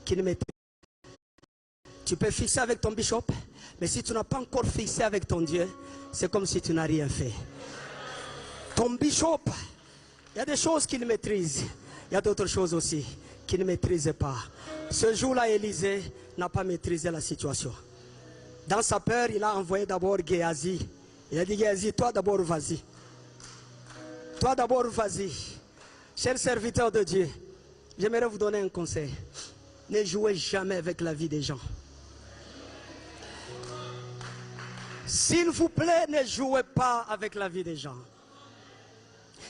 qui ne maîtrise. Tu peux fixer avec ton bishop, mais si tu n'as pas encore fixé avec ton Dieu, c'est comme si tu n'as rien fait. Ton bishop, il y a des choses qu'il maîtrise, il y a d'autres choses aussi qu'il ne maîtrise pas. Ce jour-là, Élisée n'a pas maîtrisé la situation. Dans sa peur, il a envoyé d'abord Géasi. Il a dit, Géasi, toi d'abord vas-y. Toi d'abord vas-y. Chers serviteurs de Dieu, j'aimerais vous donner un conseil. Ne jouez jamais avec la vie des gens. S'il vous plaît, ne jouez pas avec la vie des gens.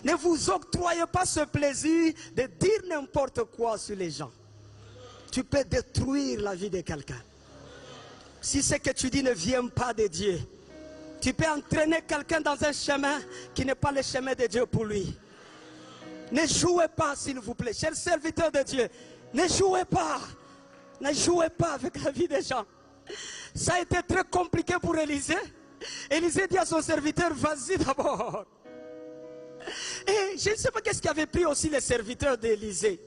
Ne vous octroyez pas ce plaisir de dire n'importe quoi sur les gens. Tu peux détruire la vie de quelqu'un. Si ce que tu dis ne vient pas de Dieu, tu peux entraîner quelqu'un dans un chemin qui n'est pas le chemin de Dieu pour lui. Ne jouez pas, s'il vous plaît, chers serviteurs de Dieu. Ne jouez pas. Ne jouez pas avec la vie des gens. Ça a été très compliqué pour Élisée. Élisée dit à son serviteur, vas-y d'abord. Et je ne sais pas qu'est-ce qui avait pris aussi les serviteurs d'Élisée.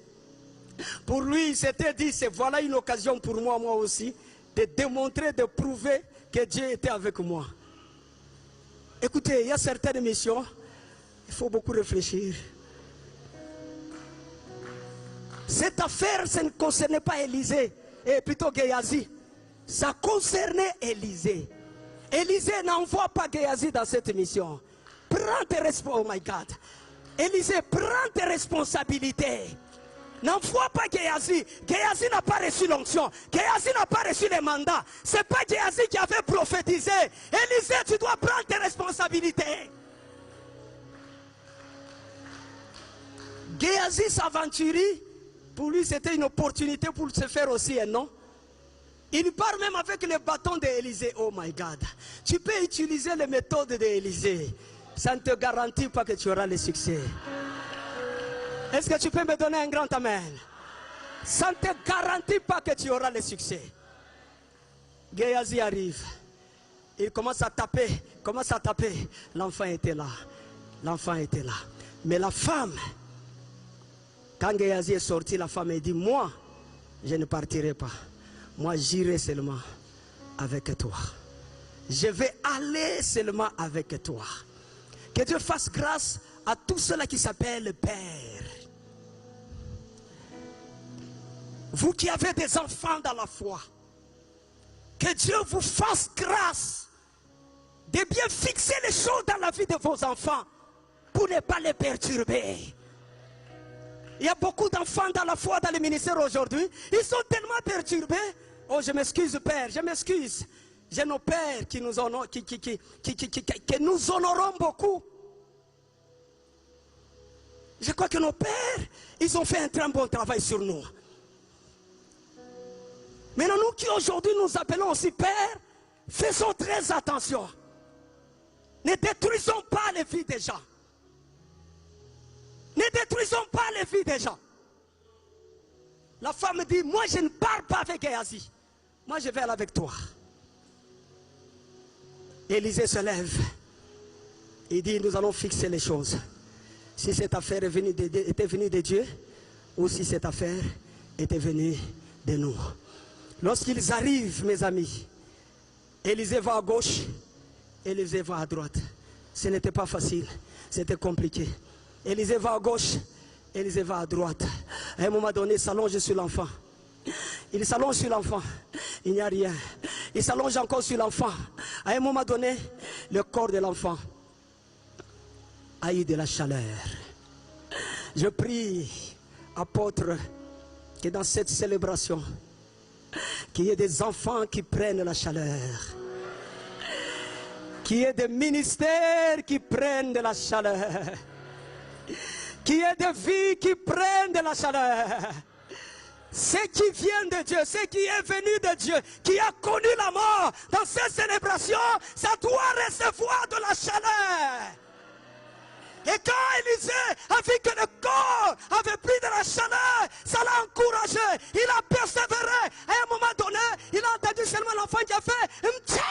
Pour lui, il s'était dit, voilà une occasion pour moi aussi, de démontrer, de prouver que Dieu était avec moi. Écoutez, il y a certaines missions, il faut beaucoup réfléchir. Cette affaire, ça ne concernait pas Élisée, et plutôt Géasi. Ça concernait Élisée. Élisée n'envoie pas Géasi dans cette mission. Prends tes responsabilités. Oh my God. Élisée, prends tes responsabilités. N'envoie pas Géasi. Géasi n'a pas reçu l'onction. Géasi n'a pas reçu les mandats. Ce n'est pas Géasi qui avait prophétisé. Élisée, tu dois prendre tes responsabilités. Géasi s'aventurait. Pour lui, c'était une opportunité pour se faire aussi un nom. Il part même avec le bâton d'Élisée. Oh my God. Tu peux utiliser les méthodes d'Élisée. Ça ne te garantit pas que tu auras le succès. Est-ce que tu peux me donner un grand amen? Ça ne te garantit pas que tu auras le succès. Géasi arrive. Il commence à taper. L'enfant était là. L'enfant était là. Mais la femme, quand Géasi est sorti, la femme a dit, moi, je ne partirai pas. Moi, j'irai seulement avec toi. Je vais aller seulement avec toi. Que Dieu fasse grâce à tous ceux-là qui s'appellent Père. Vous qui avez des enfants dans la foi, que Dieu vous fasse grâce de bien fixer les choses dans la vie de vos enfants pour ne pas les perturber. Il y a beaucoup d'enfants dans la foi, dans le ministère aujourd'hui. Ils sont tellement perturbés. Oh, je m'excuse, Père, je m'excuse. J'ai nos pères qui nous honorent, que nous honorons beaucoup. Je crois que nos pères, ils ont fait un très bon travail sur nous. Maintenant, nous qui aujourd'hui nous appelons aussi Père, faisons très attention. Ne détruisons pas les vies des gens. Ne détruisons pas les vies des gens. La femme dit, moi je ne pars pas avec Géasi. Moi je vais aller avec toi. Élisée se lève. Il dit, nous allons fixer les choses. Si cette affaire était venue de Dieu, ou si cette affaire était venue de nous. Lorsqu'ils arrivent, mes amis, Élisée va à gauche, Élisée va à droite. Ce n'était pas facile, c'était compliqué. Élisée va à gauche, Élisée va à droite. À un moment donné, il s'allonge sur l'enfant. Il s'allonge sur l'enfant, il n'y a rien. Il s'allonge encore sur l'enfant. À un moment donné, le corps de l'enfant a eu de la chaleur. Je prie, apôtre, que dans cette célébration, qu'il y ait des enfants qui prennent la chaleur. Qu'il y ait des ministères qui prennent de la chaleur. Qu'il y ait des vies qui prennent de la chaleur. Ce qui vient de Dieu, ce qui est venu de Dieu, qui a connu la mort dans cette célébration, ça doit recevoir de la chaleur. Et quand Élisée a vu que le corps avait pris de la chaleur, ça l'a encouragé. Il a persévéré. À un moment donné, il a entendu seulement l'enfant qui a fait Mtcha!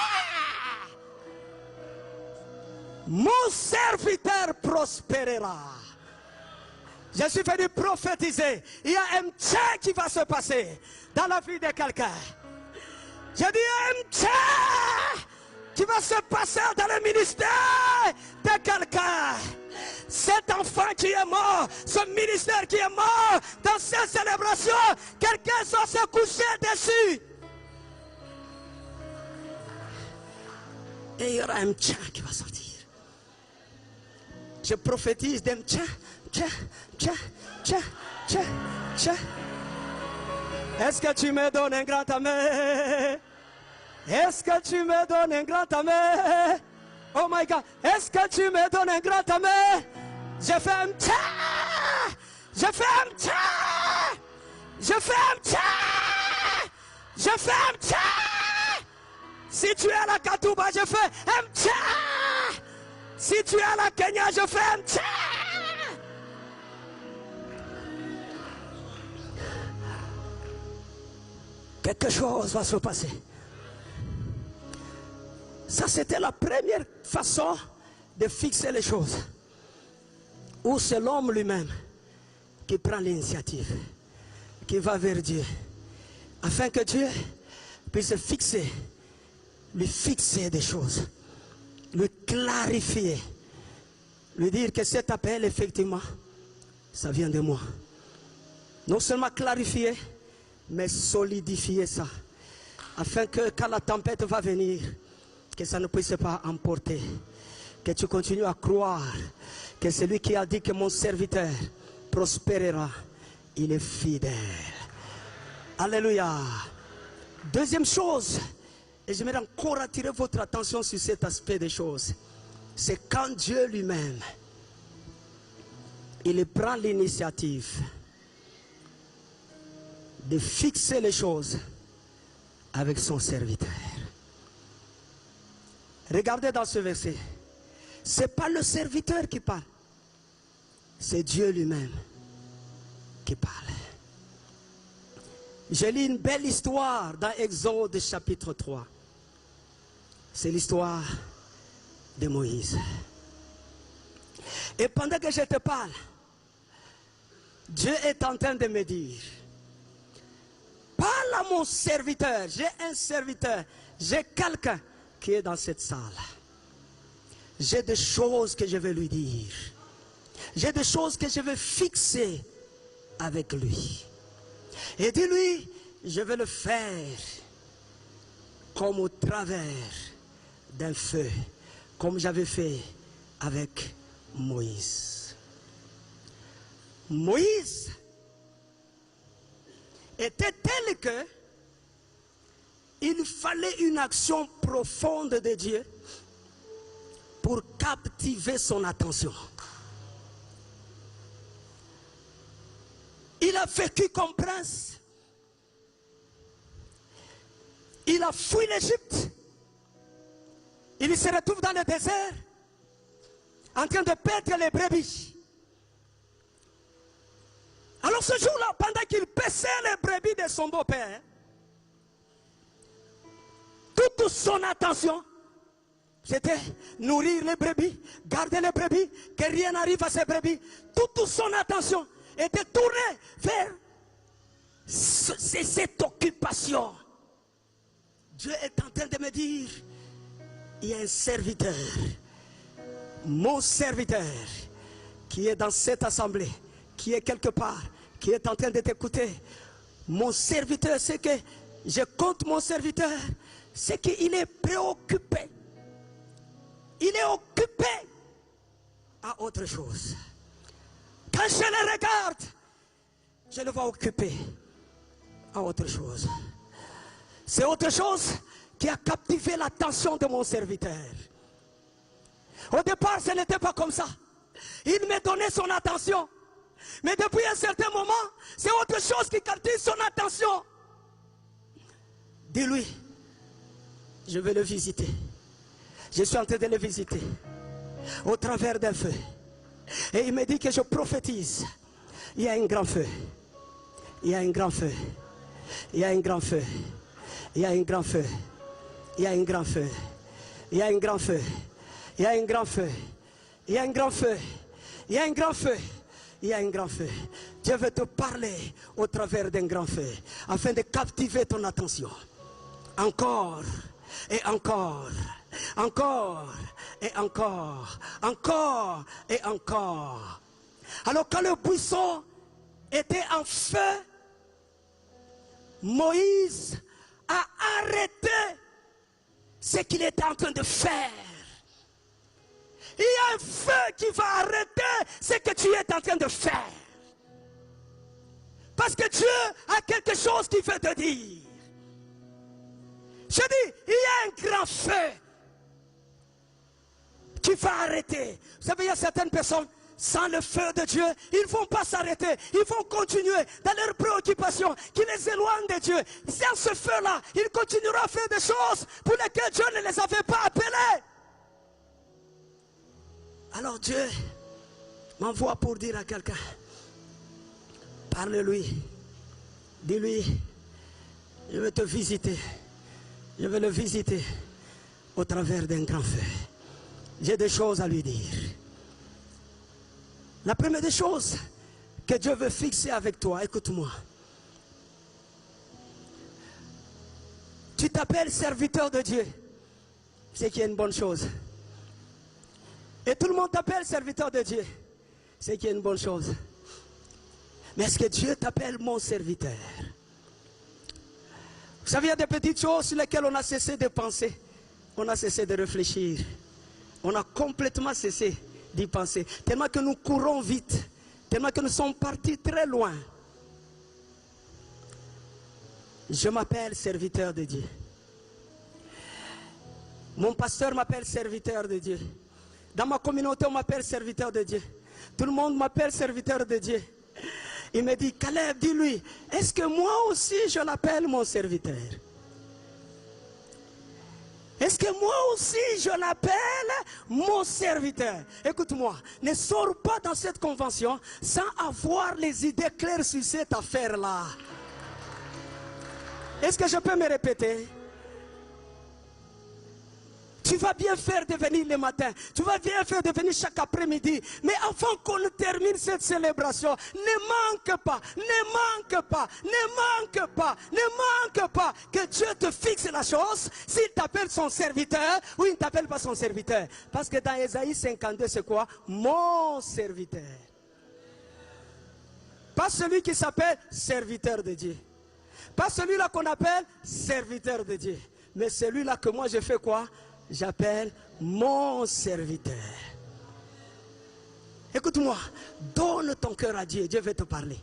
Mon serviteur prospérera. Je suis venu prophétiser. Il y a un tchè qui va se passer dans la vie de quelqu'un. Je dis un tchè qui va se passer dans le ministère de quelqu'un. Cet enfant qui est mort, ce ministère qui est mort, dans cette célébration, quelqu'un va se coucher dessus. Et il y aura un tchè qui va sortir. Je prophétise d'un tchè, tchè, tchè, tchè, tchè, tchè. Est-ce que tu me donnes un grand amen? Est-ce que tu me donnes un grand amen? Oh my God, est-ce que tu me donnes un grand amen? Je fais un tchè! Je fais un tchè! Je fais un tchè! Je fais un tchè! Si tu es à la Katouba, je fais un tchè! Si tu es à la Kenya, je fais un tchè! Quelque chose va se passer. Ça, c'était la première façon de fixer les choses. Où c'est l'homme lui-même qui prend l'initiative, qui va vers Dieu, afin que Dieu puisse lui fixer des choses, lui clarifier, lui dire que cet appel, effectivement, ça vient de moi. Non seulement clarifier, mais solidifier ça, afin que quand la tempête va venir, que ça ne puisse pas emporter, que tu continues à croire que celui qui a dit que mon serviteur prospérera, il est fidèle. Alléluia. Deuxième chose, et j'aimerais encore attirer votre attention sur cet aspect des choses, c'est quand Dieu lui-même, il prend l'initiative de fixer les choses avec son serviteur. Regardez dans ce verset. Ce n'est pas le serviteur qui parle. C'est Dieu lui-même qui parle. J'ai lu une belle histoire dans Exode chapitre 3. C'est l'histoire de Moïse. Et pendant que je te parle, Dieu est en train de me dire, parle à mon serviteur. J'ai un serviteur. J'ai quelqu'un qui est dans cette salle. J'ai des choses que je vais lui dire. J'ai des choses que je vais fixer avec lui. Et dis-lui, je vais le faire comme au travers d'un feu, comme j'avais fait avec Moïse. Moïse était tel que il fallait une action profonde de Dieu pour captiver son attention. Il a vécu comme prince. Il a fui l'Égypte. Il se retrouve dans le désert en train de perdre les brebis. Alors ce jour-là, pendant qu'il paissait les brebis de son beau-père, toute son attention, c'était nourrir les brebis, garder les brebis, que rien n'arrive à ces brebis. Toute son attention était tournée vers cette occupation. Dieu est en train de me dire, il y a un serviteur, mon serviteur, qui est dans cette assemblée, qui est quelque part, qui est en train de t'écouter. Mon serviteur, c'est que je compte mon serviteur, c'est qu'il est préoccupé. Il est occupé à autre chose. Quand je le regarde, je le vois occupé à autre chose. C'est autre chose qui a captivé l'attention de mon serviteur. Au départ, ce n'était pas comme ça. Il me donnait son attention. Mais depuis un certain moment, c'est autre chose qui captive son attention. Dis-lui, je vais le visiter. Je suis en train de le visiter au travers d'un feu. Et il me dit que je prophétise. Il y a un grand feu. Il y a un grand feu. Il y a un grand feu. Il y a un grand feu. Il y a un grand feu. Il y a un grand feu. Il y a un grand feu. Il y a un grand feu. Il y a un grand feu. il y a un grand feu. Dieu veut te parler au travers d'un grand feu, afin de captiver ton attention. Encore et encore, encore et encore, encore et encore. Alors quand le buisson était en feu, Moïse a arrêté ce qu'il était en train de faire. Il y a un feu qui va arrêter ce que tu es en train de faire. Parce que Dieu a quelque chose qu'il veut te dire. Je dis, il y a un grand feu qui va arrêter. Vous savez, il y a certaines personnes, sans le feu de Dieu, ils ne vont pas s'arrêter. Ils vont continuer dans leurs préoccupations qui les éloignent de Dieu. Sans ce feu-là, ils continueront à faire des choses pour lesquelles Dieu ne les avait pas appelés. Alors Dieu m'envoie pour dire à quelqu'un, parle-lui, dis-lui, je vais te visiter, je vais le visiter au travers d'un grand feu. J'ai des choses à lui dire. La première des choses que Dieu veut fixer avec toi, écoute-moi. Tu t'appelles serviteur de Dieu, c'est qui est une bonne chose. Et tout le monde t'appelle serviteur de Dieu, c'est qui est une bonne chose. Mais est-ce que Dieu t'appelle mon serviteur? Vous savez, il y a des petites choses sur lesquelles on a cessé de penser. On a cessé de réfléchir. On a complètement cessé d'y penser. Tellement que nous courons vite. Tellement que nous sommes partis très loin. Je m'appelle serviteur de Dieu. Mon pasteur m'appelle serviteur de Dieu. Dans ma communauté, on m'appelle serviteur de Dieu. Tout le monde m'appelle serviteur de Dieu. Il me dit, Caleb, dis-lui, est-ce que moi aussi je l'appelle mon serviteur? Est-ce que moi aussi je l'appelle mon serviteur? Écoute-moi, ne sors pas dans cette convention sans avoir les idées claires sur cette affaire-là. Est-ce que je peux me répéter? Tu vas bien faire de venir le matin. Tu vas bien faire de venir chaque après-midi. Mais avant qu'on termine cette célébration, ne manque pas, ne manque pas, ne manque pas, ne manque pas que Dieu te fixe la chose s'il t'appelle son serviteur ou il ne t'appelle pas son serviteur. Parce que dans Ésaïe 52, c'est quoi? Mon serviteur. Pas celui qui s'appelle serviteur de Dieu. Pas celui-là qu'on appelle serviteur de Dieu. Mais celui-là que moi je fais quoi? J'appelle mon serviteur. Écoute-moi, donne ton cœur à Dieu, Dieu veut te parler.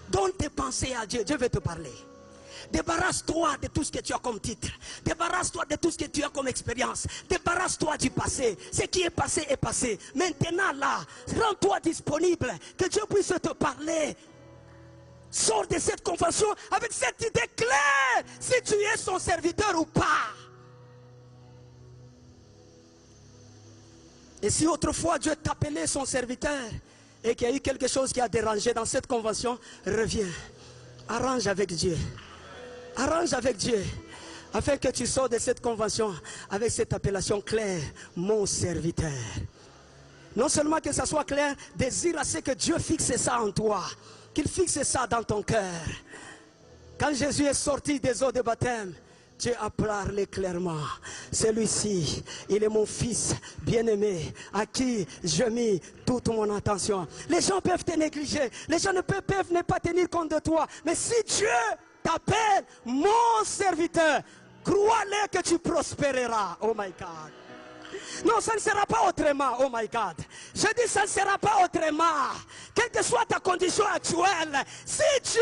Donne tes pensées à Dieu, Dieu veut te parler. Débarrasse-toi de tout ce que tu as comme titre. Débarrasse-toi de tout ce que tu as comme expérience. Débarrasse-toi du passé. Ce qui est passé est passé. Maintenant là, rends-toi disponible, que Dieu puisse te parler. Sors de cette convention avec cette idée claire, si tu es son serviteur ou pas. Et si autrefois Dieu t'appelait son serviteur et qu'il y a eu quelque chose qui a dérangé dans cette convention, reviens. Arrange avec Dieu. Arrange avec Dieu. Afin que tu sors de cette convention avec cette appellation claire, mon serviteur. Non seulement que ça soit clair, désire à ce que Dieu fixe ça en toi. Qu'il fixe ça dans ton cœur. Quand Jésus est sorti des eaux de baptême, Dieu a parlé clairement. Celui-ci, il est mon fils bien-aimé, à qui je mis toute mon attention. Les gens peuvent te négliger, les gens peuvent ne pas tenir compte de toi. Mais si Dieu t'appelle mon serviteur, crois-le que tu prospéreras. Oh my God. Non, ça ne sera pas autrement. Oh my God. Je dis ça ne sera pas autrement. Quelle que soit ta condition actuelle, si Dieu,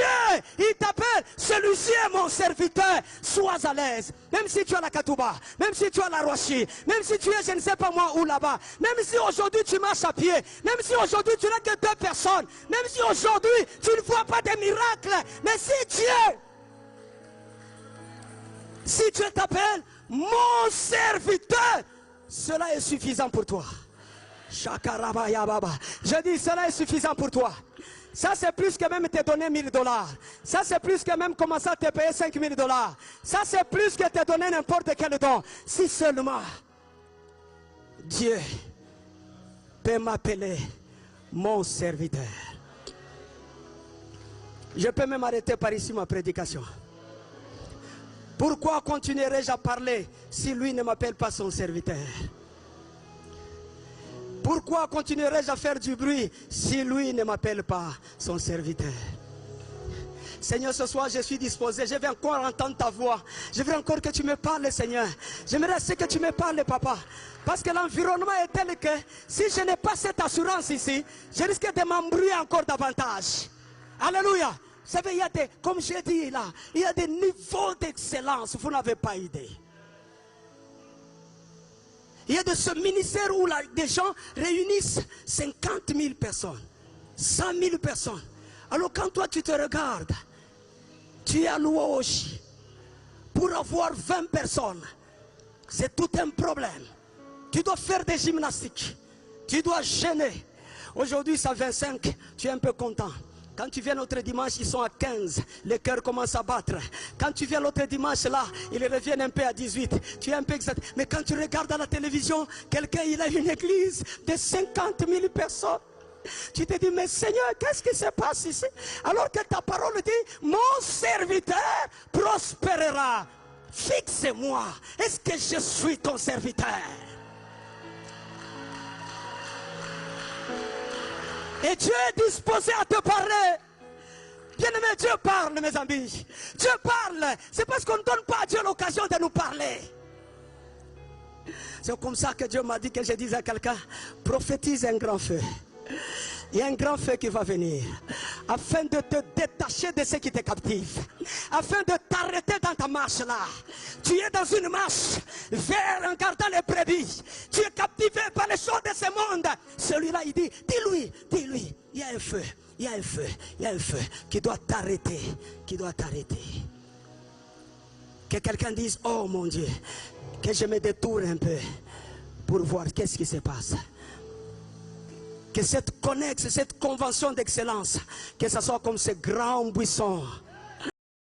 il t'appelle, celui-ci est mon serviteur, sois à l'aise. Même si tu as la Katouba, même si tu as la Rochi, même si tu es je ne sais pas moi où là-bas, même si aujourd'hui tu marches à pied, même si aujourd'hui tu n'as que 2 personnes, même si aujourd'hui tu ne vois pas de miracles, mais si Dieu t'appelle, mon serviteur, cela est suffisant pour toi. Je dis, cela est suffisant pour toi. Ça c'est plus que même te donner $1000. Ça c'est plus que même commencer à te payer $5000. Ça c'est plus que te donner n'importe quel don. Si seulement Dieu peut m'appeler mon serviteur. Je peux même arrêter par ici ma prédication. Pourquoi continuerai-je à parler si lui ne m'appelle pas son serviteur? Pourquoi continuerai-je à faire du bruit si lui ne m'appelle pas son serviteur? Seigneur, ce soir je suis disposé, je vais encore entendre ta voix. Je veux encore que tu me parles, Seigneur. J'aimerais que tu me parles, Papa. Parce que l'environnement est tel que si je n'ai pas cette assurance ici, je risque de m'embrouiller encore davantage. Alléluia. Vous savez, il y a des, comme j'ai dit là, il y a des niveaux d'excellence, vous n'avez pas idée. Il y a de ce ministère où là, des gens réunissent 50 000 personnes, 100 000 personnes. Alors quand toi tu te regardes, tu es à louange pour avoir 20 personnes, c'est tout un problème. Tu dois faire des gymnastiques, tu dois jeûner. Aujourd'hui c'est à 25, tu es un peu content. Quand tu viens l'autre dimanche, ils sont à 15. Le cœur commence à battre. Quand tu viens l'autre dimanche là, ils reviennent un peu à 18. Tu es un peu exact. Mais quand tu regardes à la télévision, quelqu'un il a une église de 50 000 personnes. Tu te dis, mais Seigneur, qu'est-ce qui se passe ici? Alors que ta parole dit, mon serviteur prospérera. Fixe-moi. Est-ce que je suis ton serviteur? Et Dieu est disposé à te parler. Bien-aimé, Dieu parle, mes amis. Dieu parle. C'est parce qu'on ne donne pas à Dieu l'occasion de nous parler. C'est comme ça que Dieu m'a dit que je dise à quelqu'un, prophétise un grand feu. Il y a un grand feu qui va venir afin de te détacher de ce qui te captive, afin de t'arrêter dans ta marche là. Tu es dans une marche vers un gardant les brebis. Tu es captivé par les choses de ce monde. Celui-là il dit, dis-lui, il y a un feu, il y a un feu, il y a un feu qui doit t'arrêter, qui doit t'arrêter. Que quelqu'un dise, oh mon Dieu, que je me détourne un peu pour voir qu'est-ce qui se passe. Que cette connexion, cette convention d'excellence, que ce soit comme ce grand buisson